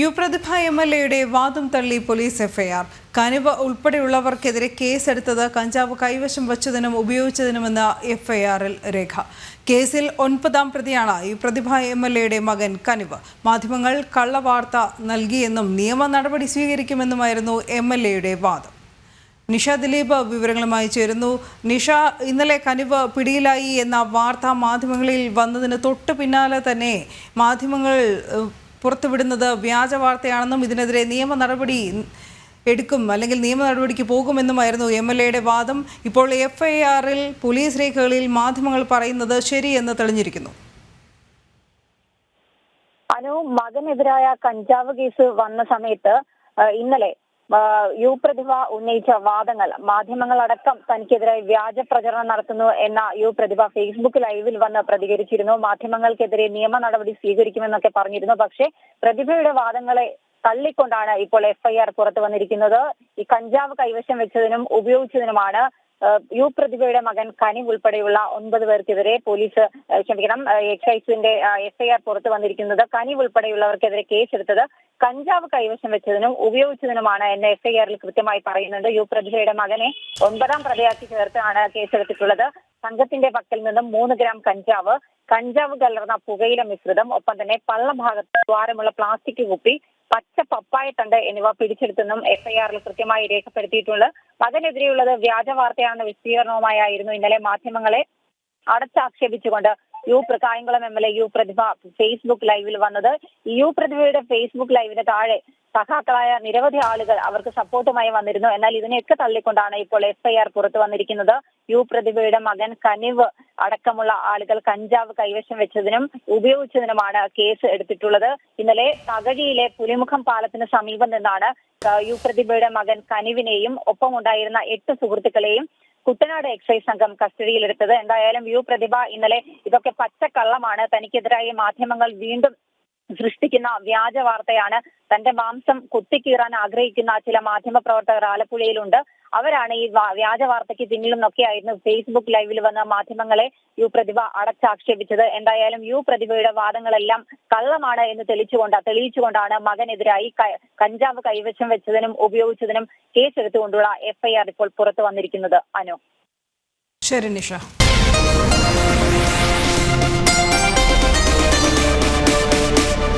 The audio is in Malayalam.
യു പ്രതിഭ MLAയുടെ വാദം തള്ളി പോലീസ് എഫ്ഐആർ. കനിവ് ഉൾപ്പെടെയുള്ളവർക്കെതിരെ കേസെടുത്തത് കഞ്ചാവ് കൈവശം വച്ചതിനും ഉപയോഗിച്ചതിനുമെന്ന് എഫ്ഐആറിൽ രേഖ. കേസിൽ 9ാം പ്രതിയാണ് യു പ്രതിഭ MLAയുടെ മകൻ കനിവ്. മാധ്യമങ്ങൾ കള്ളവാർത്ത നൽകിയെന്നും നിയമ നടപടി സ്വീകരിക്കുമെന്നുമായിരുന്നു MLAയുടെ വാദം. നിഷ ദിലീപ് വിവരങ്ങളുമായി ചേരുന്നു. നിഷ, ഇന്നലെ കനിവ് പിടിയിലായി എന്ന വാർത്ത മാധ്യമങ്ങളിൽ വന്നതിന് തൊട്ട് പിന്നാലെ തന്നെ മാധ്യമങ്ങൾ പുറത്തുവിടുന്നത് വ്യാജ വാർത്തയാണെന്നും ഇതിനെതിരെ നിയമ നടപടി എടുക്കും അല്ലെങ്കിൽ നിയമ നടപടിക്ക് പോകുമെന്നുമായിരുന്നു MLAയുടെ വാദം. ഇപ്പോൾ എഫ്ഐആറിൽ പോലീസ് രേഖകളിൽ മാധ്യമങ്ങൾ പറയുന്നത് ശരിയെന്ന് തെളിഞ്ഞിരിക്കുന്നു. മകനെതിരായ കഞ്ചാവ് കേസ് വന്ന സമയത്ത് ഇന്നലെ യു പ്രതിഭ ഉന്നയിച്ച വാദങ്ങൾ മാധ്യമങ്ങളടക്കം തനിക്കെതിരായി വ്യാജ പ്രചരണം നടത്തുന്നു എന്ന യു പ്രതിഭ ഫേസ്ബുക്ക് ലൈവിൽ വന്ന് പ്രതികരിച്ചിരുന്നു. മാധ്യമങ്ങൾക്കെതിരെ നിയമ നടപടി സ്വീകരിക്കുമെന്നൊക്കെ പറഞ്ഞിരുന്നു. പക്ഷേ പ്രതിഭയുടെ വാദങ്ങളെ തള്ളിക്കൊണ്ടാണ് ഇപ്പോൾ എഫ്ഐആർ പുറത്തു വന്നിരിക്കുന്നത്. ഈ കഞ്ചാവ് കൈവശം വെച്ചതിനും ഉപയോഗിച്ചതിനുമാണ് യു പ്രതിഭയുടെ മകൻ കനിവ് ഉൾപ്പെടെയുള്ള 9 പേർക്കെതിരെ പോലീസ് എക്സൈസിന്റെ എഫ്ഐആർ പുറത്തു വന്നിരിക്കുന്നത്. കനിവ് ഉൾപ്പെടെയുള്ളവർക്കെതിരെ കേസെടുത്തത് കഞ്ചാവ് കൈവശം വെച്ചതിനും ഉപയോഗിച്ചതിനുമാണ് എന്ന് എഫ്ഐആറിൽ കൃത്യമായി പറയുന്നുണ്ട്. യു പ്രതിഭയുടെ മകനെ 9ാം പ്രതിയാക്കി ചേർത്താണ് കേസെടുത്തിട്ടുള്ളത്. സംഘത്തിന്റെ പക്കൽ നിന്നും 3 ഗ്രാം കഞ്ചാവ് കലർന്ന പുകയില മിശ്രിതം, ഒപ്പം തന്നെ പള്ളഭാഗത്ത് ദ്വാരമുള്ള പ്ലാസ്റ്റിക് കുപ്പി, പച്ച പപ്പായ തണ്ട് എന്നിവ പിടിച്ചെടുത്തെന്നും എഫ്ഐആറിൽ കൃത്യമായി രേഖപ്പെടുത്തിയിട്ടുണ്ട്. മകനെതിരെയുള്ളത് വ്യാജ വാർത്തയാണെന്ന വിശദീകരണവുമായിരുന്നു ഇന്നലെ മാധ്യമങ്ങളെ അടച്ചാക്ഷേപിച്ചുകൊണ്ട് കായംകുളം MLA യു പ്രതിഭ ഫേസ്ബുക്ക് ലൈവിൽ വന്നത്. യു പ്രതിഭയുടെ ഫേസ്ബുക്ക് ലൈവിന് താഴെ സഖാക്കളായ നിരവധി ആളുകൾ അവർക്ക് സപ്പോർട്ടുമായി വന്നിരുന്നു. എന്നാൽ ഇതിനെയൊക്കെ തള്ളിക്കൊണ്ടാണ് ഇപ്പോൾ എഫ്ഐആർ പുറത്തു വന്നിരിക്കുന്നത്. യു പ്രതിഭയുടെ മകൻ കനിവ് അടക്കമുള്ള ആളുകൾ കഞ്ചാവ് കൈവശം വെച്ചതിനും ഉപയോഗിച്ചതിനുമാണ് കേസ് എടുത്തിട്ടുള്ളത്. ഇന്നലെ തകഴിയിലെ പുലിമുഖം പാലത്തിന് സമീപം നിന്നാണ് യു പ്രതിഭയുടെ മകൻ കനിവിനെയും ഒപ്പമുണ്ടായിരുന്ന 8 സുഹൃത്തുക്കളെയും കുട്ടനാട് എക്സൈസ് സംഘം കസ്റ്റഡിയിലെടുത്തത്. എന്തായാലും യു പ്രതിഭ ഇന്നലെ ഇതൊക്കെ പച്ചക്കള്ളമാണ്, തനിക്കെതിരായി മാധ്യമങ്ങൾ വീണ്ടും സൃഷ്ടിക്കുന്ന വ്യാജ വാർത്തയാണ്, തന്റെ മാംസം കുത്തിക്കീറാൻ ആഗ്രഹിക്കുന്ന ചില മാധ്യമ പ്രവർത്തകർ ആലപ്പുഴയിലുണ്ട്, അവരാണ് ഈ വ്യാജ വാർത്തയ്ക്ക് പിന്നിലെന്നൊക്കെയായിരുന്നു ഫേസ്ബുക്ക് ലൈവിൽ വന്ന മാധ്യമങ്ങളെ യു പ്രതിഭ അടച്ചാക്ഷേപിച്ചത്. എന്തായാലും യു പ്രതിഭയുടെ വാദങ്ങളെല്ലാം കള്ളമാണ് എന്ന് തെളിയിച്ചുകൊണ്ടാണ് മകനെതിരായി കഞ്ചാവ് കൈവശം വെച്ചതിനും ഉപയോഗിച്ചതിനും കേസെടുത്തുകൊണ്ടുള്ള എഫ്ഐആർ ഇപ്പോൾ പുറത്തു വന്നിരിക്കുന്നത്. അനു. ശരി നിഷ.